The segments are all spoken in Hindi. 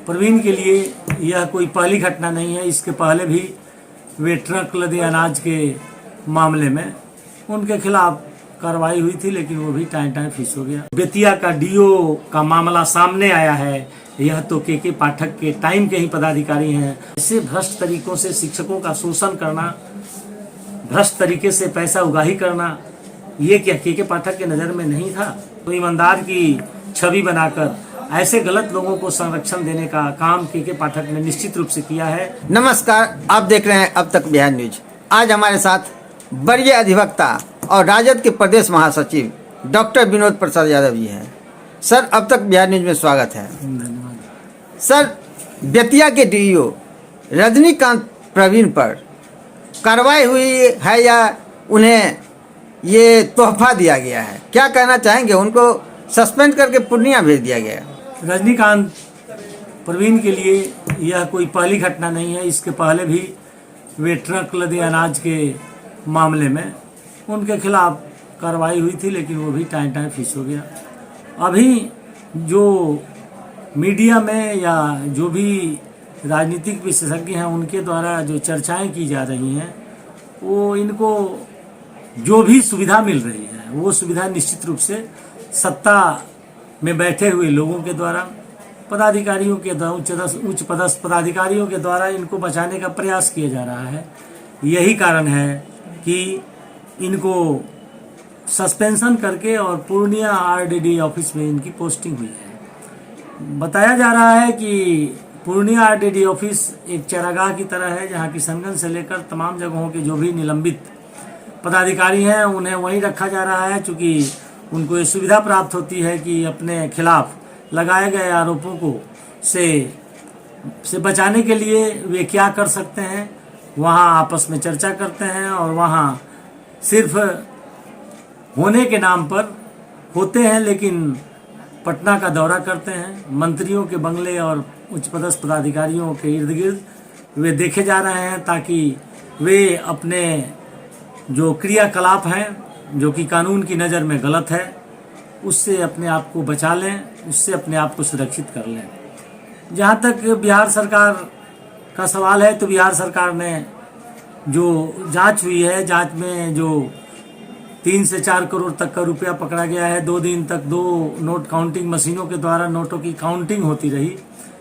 प्रवीण के लिए यह कोई पहली घटना नहीं है। इसके पहले भी वे ट्रक लदे अनाज के मामले में उनके खिलाफ कार्रवाई हुई थी, लेकिन वो भी टाइम फिक्स हो गया। बेतिया का डीओ का मामला सामने आया है। यह तो के पाठक के टाइम के ही पदाधिकारी हैं। ऐसे भ्रष्ट तरीकों से शिक्षकों का शोषण करना, भ्रष्ट तरीके से पैसा उगाही करना, ये क्या के पाठक के नज़र में नहीं था? तो ईमानदार की छवि बनाकर ऐसे गलत लोगों को संरक्षण देने का काम के पाठक ने निश्चित रूप से किया है। नमस्कार, आप देख रहे हैं अब तक बिहार न्यूज। आज हमारे साथ वरीय अधिवक्ता और राजद के प्रदेश महासचिव डॉक्टर विनोद प्रसाद यादव जी हैं। सर, अब तक बिहार न्यूज में स्वागत है। धन्यवाद। सर, बेतिया के डीईओ रजनीकांत प्रवीण पर कार्रवाई हुई है या उन्हें ये तोहफा दिया गया है? क्या कहना चाहेंगे? उनको सस्पेंड करके पूर्णिया भेज दिया गया है। रजनीकांत प्रवीण के लिए यह कोई पहली घटना नहीं है। इसके पहले भी वे ट्रक लदे अनाज के मामले में उनके खिलाफ कार्रवाई हुई थी, लेकिन वो भी टाइम फिक्स हो गया। अभी जो मीडिया में या जो भी राजनीतिक विशेषज्ञ हैं उनके द्वारा जो चर्चाएं की जा रही हैं, वो इनको जो भी सुविधा मिल रही है वो सुविधा निश्चित रूप से सत्ता में बैठे हुए लोगों के द्वारा, पदाधिकारियों के द्वारा, उच्च पदस्थ पदाधिकारियों के द्वारा इनको बचाने का प्रयास किया जा रहा है। यही कारण है कि इनको सस्पेंशन करके और पूर्णिया आरडीडी ऑफिस में इनकी पोस्टिंग हुई है। बताया जा रहा है कि पूर्णिया आरडीडी ऑफिस एक चारागाह की तरह है, जहां किशनगंज से लेकर तमाम जगहों के जो भी निलंबित पदाधिकारी हैं उन्हें वहीं रखा जा रहा है, क्योंकि उनको ये सुविधा प्राप्त होती है कि अपने खिलाफ लगाए गए आरोपों को से बचाने के लिए वे क्या कर सकते हैं, वहाँ आपस में चर्चा करते हैं और वहाँ सिर्फ होने के नाम पर होते हैं, लेकिन पटना का दौरा करते हैं। मंत्रियों के बंगले और उच्च पदस्थ पदाधिकारियों के इर्द गिर्द वे देखे जा रहे हैं, ताकि वे अपने जो क्रियाकलाप हैं जो कि कानून की नज़र में गलत है, उससे अपने आप को बचा लें, उससे अपने आप को सुरक्षित कर लें। जहाँ तक बिहार सरकार का सवाल है, तो बिहार सरकार ने जो जांच हुई है, जांच में जो 3 से 4 करोड़ तक का रुपया पकड़ा गया है, 2 दिन तक 2 नोट काउंटिंग मशीनों के द्वारा नोटों की काउंटिंग होती रही,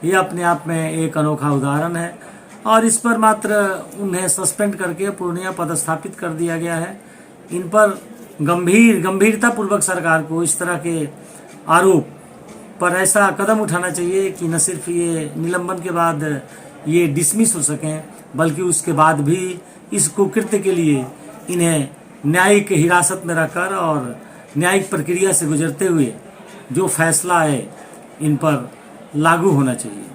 ये अपने आप में एक अनोखा उदाहरण है। और इस पर मात्र उन्हें सस्पेंड करके पूर्णिया पदस्थापित कर दिया गया है। इन पर गंभीरता पूर्वक सरकार को इस तरह के आरोप पर ऐसा कदम उठाना चाहिए कि न सिर्फ ये निलंबन के बाद ये डिसमिस हो सकें, बल्कि उसके बाद भी इस कुकृत्य के लिए इन्हें न्यायिक हिरासत में रखकर और न्यायिक प्रक्रिया से गुजरते हुए जो फैसला है इन पर लागू होना चाहिए।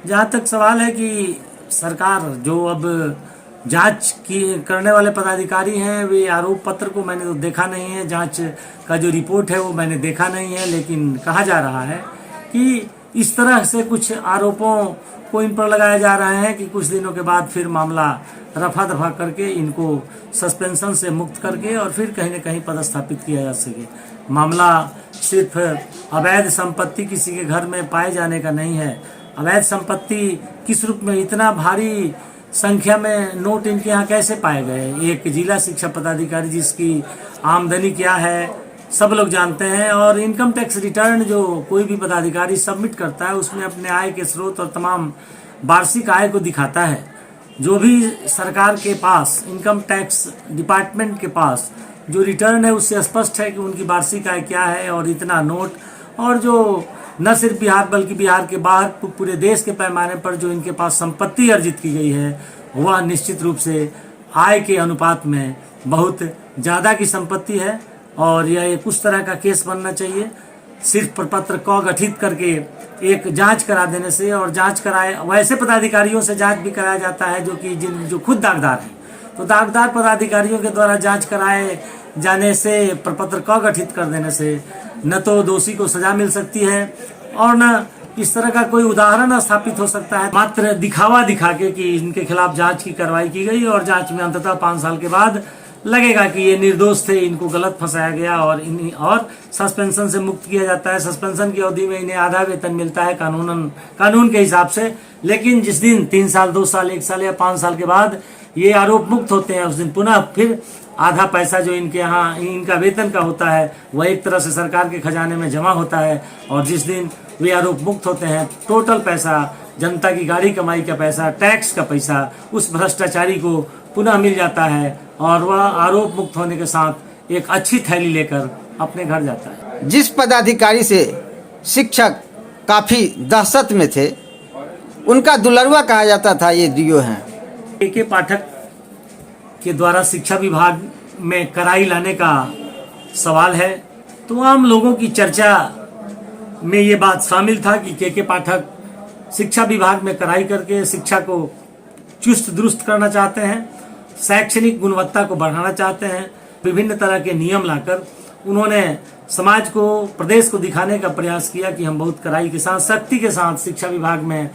जहाँ तक सवाल है कि सरकार जो अब जांच की करने वाले पदाधिकारी हैं, वे आरोप पत्र को मैंने तो देखा नहीं है, जांच का जो रिपोर्ट है वो मैंने देखा नहीं है, लेकिन कहा जा रहा है कि इस तरह से कुछ आरोपों को इन पर लगाया जा रहा है कि कुछ दिनों के बाद फिर मामला रफा दफा करके इनको सस्पेंशन से मुक्त करके और फिर कहीं न कहीं पदस्थापित किया जा सके। मामला सिर्फ अवैध संपत्ति किसी के घर में पाए जाने का नहीं है। अवैध संपत्ति किस रूप में, इतना भारी संख्या में नोट इनके यहाँ कैसे पाए गए? एक जिला शिक्षा पदाधिकारी जिसकी आमदनी क्या है सब लोग जानते हैं, और इनकम टैक्स रिटर्न जो कोई भी पदाधिकारी सबमिट करता है उसमें अपने आय के स्रोत और तमाम वार्षिक आय को दिखाता है। जो भी सरकार के पास, इनकम टैक्स डिपार्टमेंट के पास जो रिटर्न है उससे स्पष्ट है कि उनकी वार्षिक आय क्या है, और इतना नोट, और जो न सिर्फ बिहार बल्कि बिहार के बाहर पूरे देश के पैमाने पर जो इनके पास संपत्ति अर्जित की गई है वह निश्चित रूप से आय के अनुपात में बहुत ज़्यादा की संपत्ति है। और यह एक उस तरह का केस बनना चाहिए, सिर्फ प्रपत्र को गठित करके एक जांच करा देने से, और जांच कराए वैसे पदाधिकारियों से जांच भी कराया जाता है जो खुद दागदार हैं, तो दागदार पदाधिकारियों के द्वारा जांच कराए जाने से, प्रपत्र को गठित कर देने से न तो दोषी को सजा मिल सकती है और न इस तरह का कोई उदाहरण स्थापित हो सकता है। मात्र दिखावा दिखा के कि इनके खिलाफ जांच की कार्रवाई की गई और जांच में अंततः 5 साल के बाद लगेगा कि ये निर्दोष थे, इनको गलत फंसाया गया और और सस्पेंशन से मुक्त किया जाता है। सस्पेंशन की अवधि में इन्हें आधा वेतन मिलता है कानून के हिसाब से। लेकिन जिस दिन 3 साल, 2 साल, 1 साल या 5 साल के बाद ये आरोप मुक्त होते हैं, उस दिन पुनः फिर आधा पैसा जो इनके यहाँ इनका वेतन का होता है वह एक तरह से सरकार के खजाने में जमा होता है। और जिस दिन वे आरोप मुक्त होते हैं, टोटल पैसा, जनता की गाड़ी कमाई का पैसा, टैक्स का पैसा उस भ्रष्टाचारी को पुनः मिल जाता है और वह आरोप मुक्त होने के साथ एक अच्छी थैली लेकर अपने घर जाता है। जिस पदाधिकारी से शिक्षक काफ़ी दहशत में थे, उनका दुलरुआ कहा जाता था, ये डीओ हैं। के पाठक के द्वारा शिक्षा विभाग में कड़ाई लाने का सवाल है तो आम लोगों की चर्चा में ये बात शामिल था कि के पाठक शिक्षा विभाग में कड़ाई करके शिक्षा को चुस्त दुरुस्त करना चाहते हैं, शैक्षणिक गुणवत्ता को बढ़ाना चाहते हैं। विभिन्न तरह के नियम लाकर उन्होंने समाज को, प्रदेश को दिखाने का प्रयास किया कि हम बहुत कड़ाई के साथ, सख्ती के साथ शिक्षा विभाग में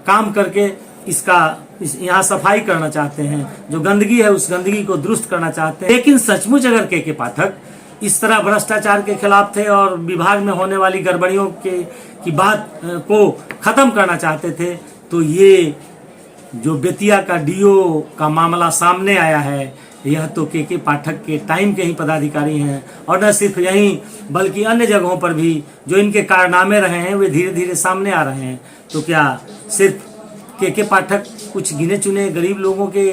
काम करके यहाँ सफाई करना चाहते हैं, जो गंदगी है उस गंदगी को दुरुस्त करना चाहते हैं। लेकिन सचमुच अगर के पाठक इस तरह भ्रष्टाचार के खिलाफ थे और विभाग में होने वाली गड़बड़ियों की बात को खत्म करना चाहते थे, तो ये जो बेतिया का डीओ का मामला सामने आया है, यह तो के पाठक के टाइम के ही पदाधिकारी हैं। और न सिर्फ यहीं बल्कि अन्य जगहों पर भी जो इनके कारनामे रहे हैं वे धीरे धीरे सामने आ रहे हैं। तो क्या सिर्फ के पाठक कुछ गिने चुने गरीब लोगों के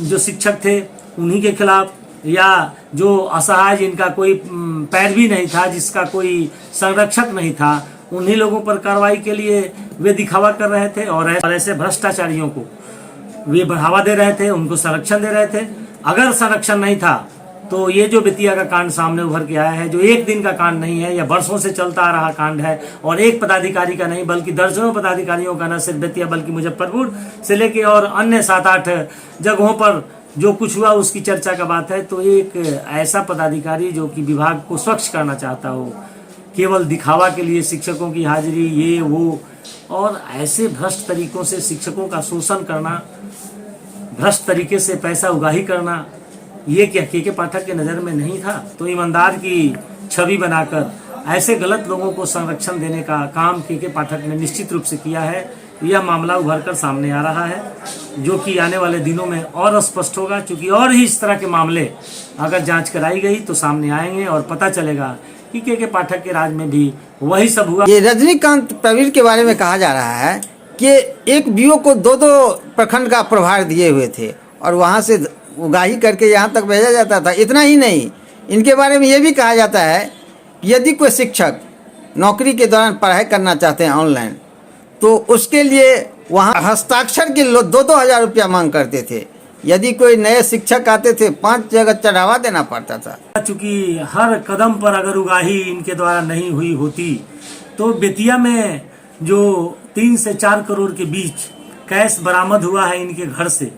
जो शिक्षक थे उन्हीं के खिलाफ, या जो असहाय, जिनका कोई पैर भी नहीं था, जिसका कोई संरक्षक नहीं था, उन्हीं लोगों पर कार्रवाई के लिए वे दिखावा कर रहे थे और ऐसे भ्रष्टाचारियों को वे बढ़ावा दे रहे थे, उनको संरक्षण दे रहे थे। अगर संरक्षण नहीं था तो ये जो बेतिया का कांड सामने उभर के आया है, जो एक दिन का कांड नहीं है, यह वर्षों से चलता आ रहा कांड है और एक पदाधिकारी का नहीं बल्कि दर्जनों पदाधिकारियों का, न सिर्फ बेतिया बल्कि मुजफ्फरपुर से लेके और अन्य 7-8 जगहों पर जो कुछ हुआ उसकी चर्चा का बात है। तो एक ऐसा पदाधिकारी जो कि विभाग को स्वच्छ करना चाहता हो, केवल दिखावा के लिए शिक्षकों की हाजिरी, ये वो, और ऐसे भ्रष्ट तरीकों से शिक्षकों का शोषण करना, भ्रष्ट तरीके से पैसा उगाही करना, ये क्या के पाठक के नज़र में नहीं था? तो ईमानदार की छवि बनाकर ऐसे गलत लोगों को संरक्षण देने का काम के पाठक ने निश्चित रूप से किया है। यह मामला उभर कर सामने आ रहा है, जो कि आने वाले दिनों में और स्पष्ट होगा, क्योंकि और ही इस तरह के मामले अगर जांच कराई गई तो सामने आएंगे और पता चलेगा कि के पाठक के राज में भी वही सब हुआ। ये रजनीकांत प्रवीण के बारे में कहा जा रहा है कि एक बीओ को 2-2 प्रखंड का प्रभार दिए हुए थे और वहाँ से उगाही करके यहाँ तक भेजा जाता था। इतना ही नहीं, इनके बारे में ये भी कहा जाता है यदि कोई शिक्षक नौकरी के दौरान पढ़ाई करना चाहते हैं ऑनलाइन, तो उसके लिए वहाँ हस्ताक्षर के 2-2 हज़ार रुपया मांग करते थे। यदि कोई नए शिक्षक आते थे 5 जगह चढ़ावा देना पड़ता था। चूँकि हर कदम पर अगर उगाही इनके द्वारा नहीं हुई होती तो बेतिया में जो 3 से 4 करोड़ के बीच कैश बरामद हुआ है इनके घर से,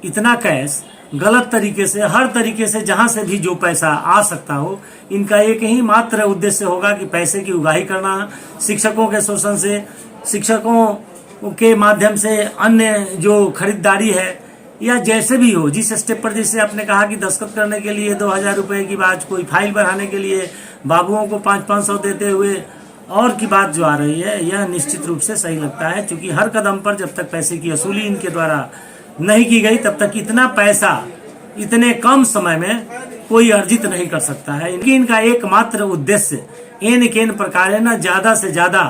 इतना कैश गलत तरीके से, हर तरीके से जहां से भी जो पैसा आ सकता हो, इनका एक ही मात्र उद्देश्य होगा कि पैसे की उगाही करना, शिक्षकों के शोषण से, शिक्षकों के माध्यम से अन्य जो खरीदारी है या जैसे भी हो, जिस स्टेप पर, जैसे आपने कहा कि दस्तखत करने के लिए 2,000 रुपये की बात, कोई फाइल बढ़ाने के लिए बाबुओं को 500-500 देते हुए और की बात जो आ रही है, यह निश्चित रूप से सही लगता है। क्योंकि हर कदम पर जब तक पैसे की वसूली इनके द्वारा नहीं की गई तब तक इतना पैसा इतने कम समय में कोई अर्जित नहीं कर सकता है। इनका एकमात्र उद्देश्य इन प्रकार न ज्यादा से ज्यादा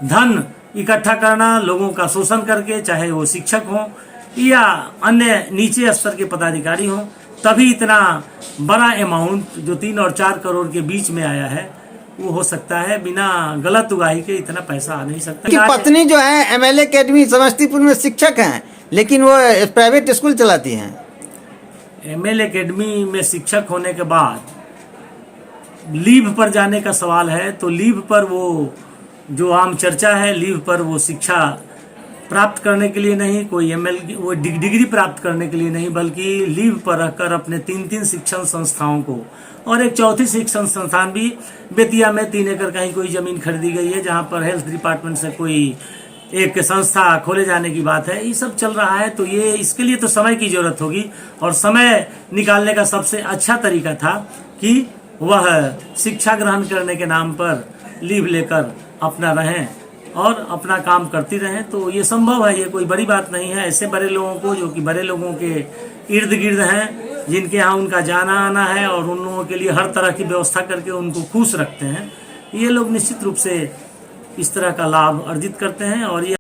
धन इकट्ठा करना, लोगों का शोषण करके, चाहे वो शिक्षक हो या अन्य नीचे स्तर के पदाधिकारी हो, तभी इतना बड़ा अमाउंट जो 3 और 4 करोड़ के बीच में आया है वो हो सकता है। बिना गलत उगाही के इतना पैसा आ नहीं सकता। कि पत्नी जो है MLA अकेडमी समस्तीपुर में शिक्षक हैं, लेकिन वो प्राइवेट स्कूल चलाती हैं। MLA अकेडमी में शिक्षक होने के बाद लीव पर जाने का सवाल है, तो लीव पर वो जो आम चर्चा है, लीव पर वो शिक्षा प्राप्त करने के लिए नहीं, कोई वो डिग्री प्राप्त करने के लिए नहीं, बल्कि लीव पर रहकर अपने 3-3 शिक्षण संस्थाओं को, और एक 4थी शिक्षण संस्थान भी बेतिया में 3 एकड़ कहीं कोई जमीन खरीदी गई है, जहां पर हेल्थ डिपार्टमेंट से कोई एक संस्था खोले जाने की बात है, ये सब चल रहा है। तो ये इसके लिए तो समय की जरूरत होगी, और समय निकालने का सबसे अच्छा तरीका था कि वह शिक्षा ग्रहण करने के नाम पर लीव लेकर अपना रहें और अपना काम करती रहें। तो ये संभव है, ये कोई बड़ी बात नहीं है। ऐसे बड़े लोगों को, जो कि बड़े लोगों के इर्द गिर्द हैं, जिनके यहाँ उनका जाना आना है और उन लोगों के लिए हर तरह की व्यवस्था करके उनको खुश रखते हैं, ये लोग निश्चित रूप से इस तरह का लाभ अर्जित करते हैं। और ये